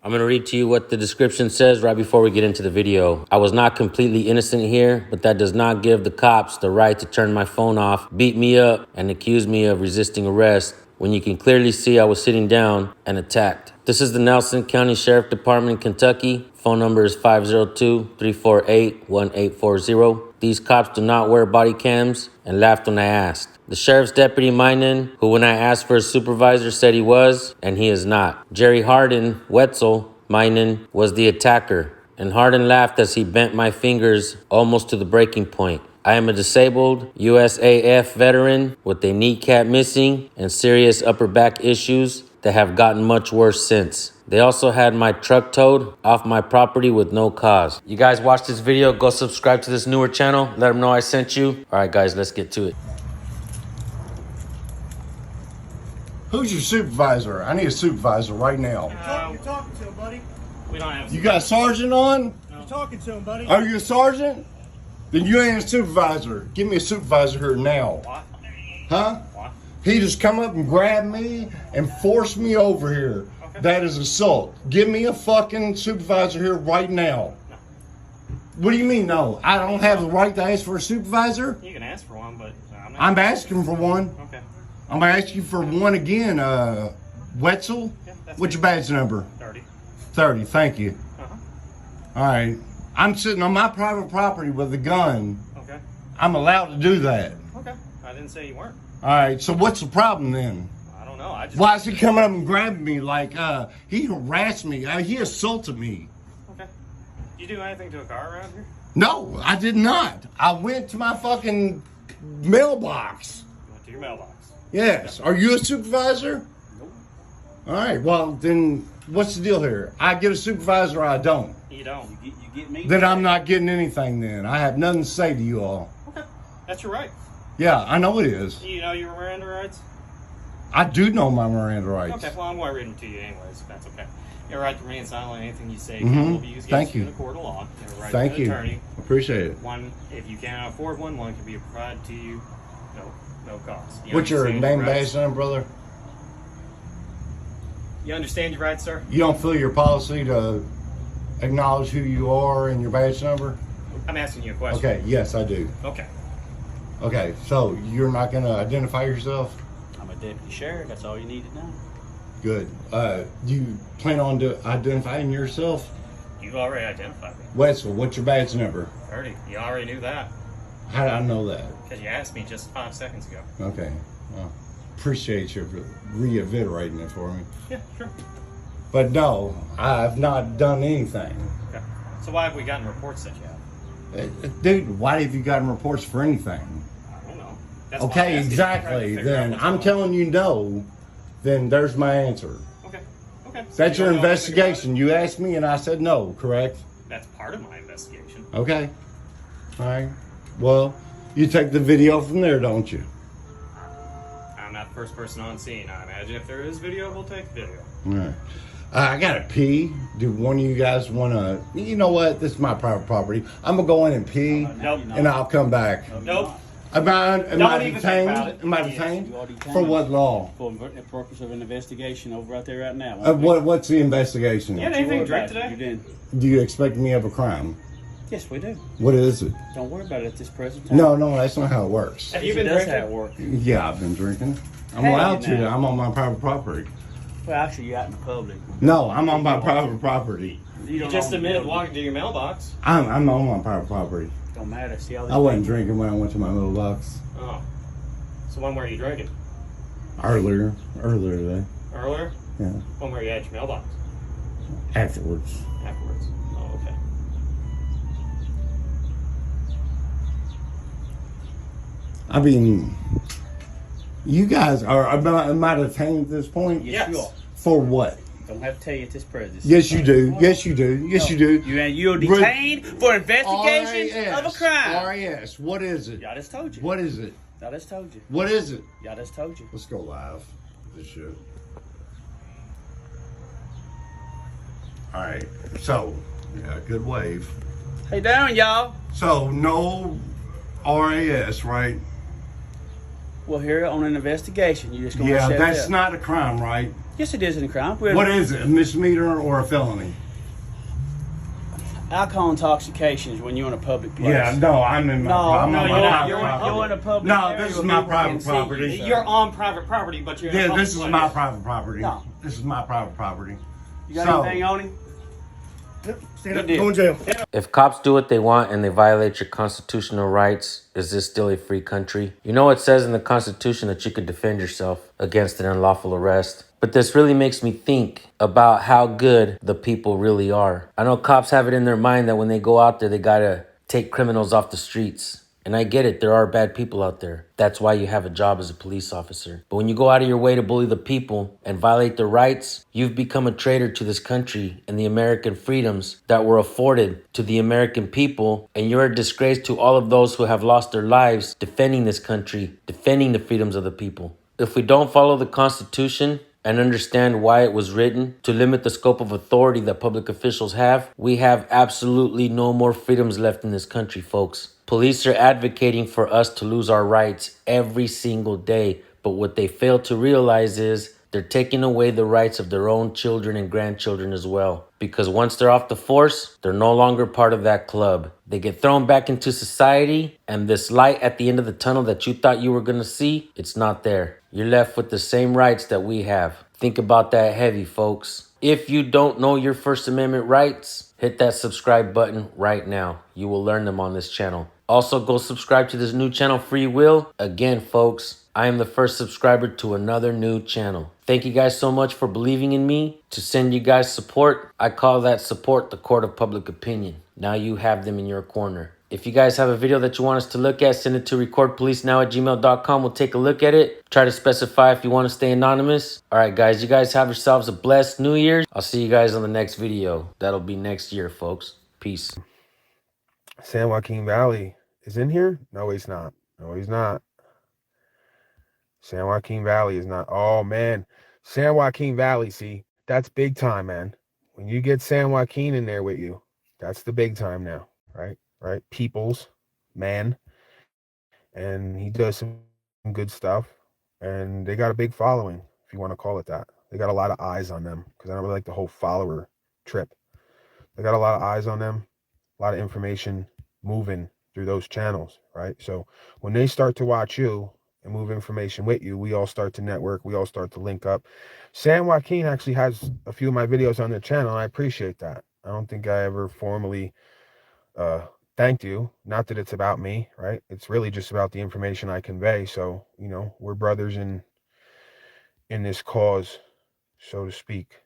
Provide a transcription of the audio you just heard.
I'm going to read to you what the description says right before we get into the video. I was not completely innocent here, but that does not give the cops the right to turn my phone off, beat me up, and accuse me of resisting arrest when you can clearly see I was sitting down and attacked. This is the Nelson County Sheriff Department, Kentucky. Phone number is 502-348-1840. These cops do not wear body cams and laughed when I asked. The sheriff's deputy Minen, who when I asked for a supervisor said he was, and he is not. Jerry Hardin Wetzel Minen was the attacker, and Hardin laughed as he bent my fingers almost to the breaking point. I am a disabled USAF veteran with a kneecap missing and serious upper back issues that have gotten much worse since. They also had my truck towed off my property with no cause. You guys watch this video, go subscribe to this newer channel, let them know I sent you. All right, guys, let's get to it. Who's your supervisor? I need a supervisor right now. You're talking to him, buddy. We don't have. You got a sergeant on? You're talking to him, buddy. Are you a sergeant? Then you ain't a supervisor. Give me a supervisor here now. What? Huh? What? He just come up and grabbed me and forced me over here. Okay. That is assault. Give me a fucking supervisor here right now. No. What do you mean no? I don't have the right to ask for a supervisor? You can ask for one, but I'm not. I'm asking for one. Okay. I'm asking for one again, Wetzel. Yeah, that's What's me. your badge number? 30. 30, thank you. Uh-huh. All right. I'm sitting on my private property with a gun. Okay. I'm allowed to do that. Okay. I didn't say you weren't. All right, so what's the problem then? I don't know. I just. Why is he coming up and grabbing me like, he harassed me, he assaulted me? Okay. You do anything to a car around here? No, I did not. I went to my fucking mailbox. You went to your mailbox. Yes. Are you a supervisor? Nope. All right, well, then what's the deal here? I get a supervisor or I don't? You don't. You get me? Then I'm not getting anything then. I have nothing to say to you all. Okay. That's your right. Yeah, I know it is. You know your Miranda rights? I do know my Miranda rights. Okay. Well, I'm going to read them to you anyways. If that's okay. You have a right to remain silent on anything you say. Mhm. Can be used Thank against you you. in a court of law. You have a right Thank to an you. attorney. Appreciate it. One, if you cannot afford one, one can be provided to you. No cost. You What's your understand name, rights? badge number, brother? You understand your rights, sir? You don't feel your policy to acknowledge who you are and your badge number? I'm asking you a question. Okay, yes, I do. Okay. Okay, so you're not going to identify yourself? I'm a deputy sheriff. That's all you need to know. Good. Do you plan on identifying yourself? You already identified me. Wetzel, what's your badge number? 30. You already knew that. How did I know that? Because you asked me just 5 seconds ago. Okay. Well, appreciate you reiterating it for me. Yeah, sure. But no, I've not done anything. Okay. So why have we gotten reports that you have? Dude, why have you gotten reports for anything? I don't know. That's why I'm Okay, asking. I'm trying to exactly. figure out Then what's I'm going on. telling you no, then there's my answer. Okay. Okay. So That's you your don't know anything about investigation. You asked me and I said no, correct? it? That's part of my investigation. Okay. All right. Well, you take the video from there, don't you? I'm not the first person on scene. I imagine if there is video, we'll take video. All right. I gotta pee. Do one of you guys want to? You know what? This is my private property. I'm gonna go in and pee, Nope. and I'll come back. Nope. Am I Don't even think about it. Am I Yes, detained? You are detained. For what law? For the purpose of an investigation over right there right now. What's the investigation? You had Don't anything worry to drink about it. today? You didn't. Do you expect me of a crime? Yes, we do. What is it? Don't worry about it at this present time. No, that's not how it works. Have you been That's drinking? how it works. Yeah, I've been drinking. I'm Hey, allowed to. now. I'm on my private property. Well, actually, you're out in the public. No, I'm on my private property. You don't just own admitted the walking to your mailbox. I'm on my private property. Don't matter. See all these I wasn't people- drinking when I went to my little box Oh. So when were you drinking? earlier today. Earlier? Yeah, When were you at your mailbox? afterwards. Afterwards. Oh, okay. I mean, you guys am I detained at this point? Yes, you Yes. are. For what? Don't have to tell you at this present. Yes, you do. Yes, you do. Yes, you do. You're detained for investigation of a crime. RAS. What is it? Y'all just told you. What is it? Y'all just told you. What is it? Y'all just told you. Let's go live. This shit. All right. So, yeah, good wave. How you doing, y'all? So, no RAS, right? Well, here on an investigation, you just going to Yeah, shut that's up. not a crime, right? Yes, it is a crime. What is it? A misdemeanor or a felony? Alcohol intoxication is when you're in a public place. Yeah, no, I'm in my. I'm No, on you're my not. private You're property. in a public No, area this is where my people can private see property. you. You're on private property, but you're in a Yeah, public this is place. my private property. No. This is my private property. You got anything on him? Stand up, You go in jail. If cops do what they want and they violate your constitutional rights, is this still a free country? You know it says in the Constitution that you could defend yourself against an unlawful arrest. But this really makes me think about how good the people really are. I know cops have it in their mind that when they go out there, they gotta take criminals off the streets. And I get it, there are bad people out there. That's why you have a job as a police officer. But when you go out of your way to bully the people and violate their rights, you've become a traitor to this country and the American freedoms that were afforded to the American people. And you're a disgrace to all of those who have lost their lives defending this country, defending the freedoms of the people. If we don't follow the Constitution and understand why it was written to limit the scope of authority that public officials have, we have absolutely no more freedoms left in this country, folks. Police are advocating for us to lose our rights every single day, but what they fail to realize is they're taking away the rights of their own children and grandchildren as well. Because once they're off the force, they're no longer part of that club. They get thrown back into society, and this light at the end of the tunnel that you thought you were gonna see, it's not there. You're left with the same rights that we have. Think about that heavy, folks. If you don't know your First Amendment rights, hit that subscribe button right now. You will learn them on this channel. Also, go subscribe to this new channel, Free Will. Again, folks, I am the first subscriber to another new channel. Thank you guys so much for believing in me. To send you guys support, I call that support the court of public opinion. Now you have them in your corner. If you guys have a video that you want us to look at, send it to recordpolicenow@gmail.com. We'll take a look at it. Try to specify if you want to stay anonymous. All right, guys, you guys have yourselves a blessed New Year's. I'll see you guys on the next video. That'll be next year, folks. Peace. San Joaquin Valley is in here? No, he's not. No, he's not. San Joaquin Valley is not. Oh, man. San Joaquin Valley, see, that's big time, man. When you get San Joaquin in there with you, that's the big time now, right? Right? Peoples, man. And he does some good stuff. And they got a big following, if you want to call it that. They got a lot of eyes on them because I don't really like the whole follower trip. They got a lot of eyes on them, a lot of information moving through those channels, right? So when they start to watch you and move information with you, we all start to network, we all start to link up. San Joaquin actually has a few of my videos on their channel, and I appreciate that. I don't think I ever formally thanked you. Not that it's about me, right? It's really just about the information I convey. So, you know, we're brothers in this cause, so to speak.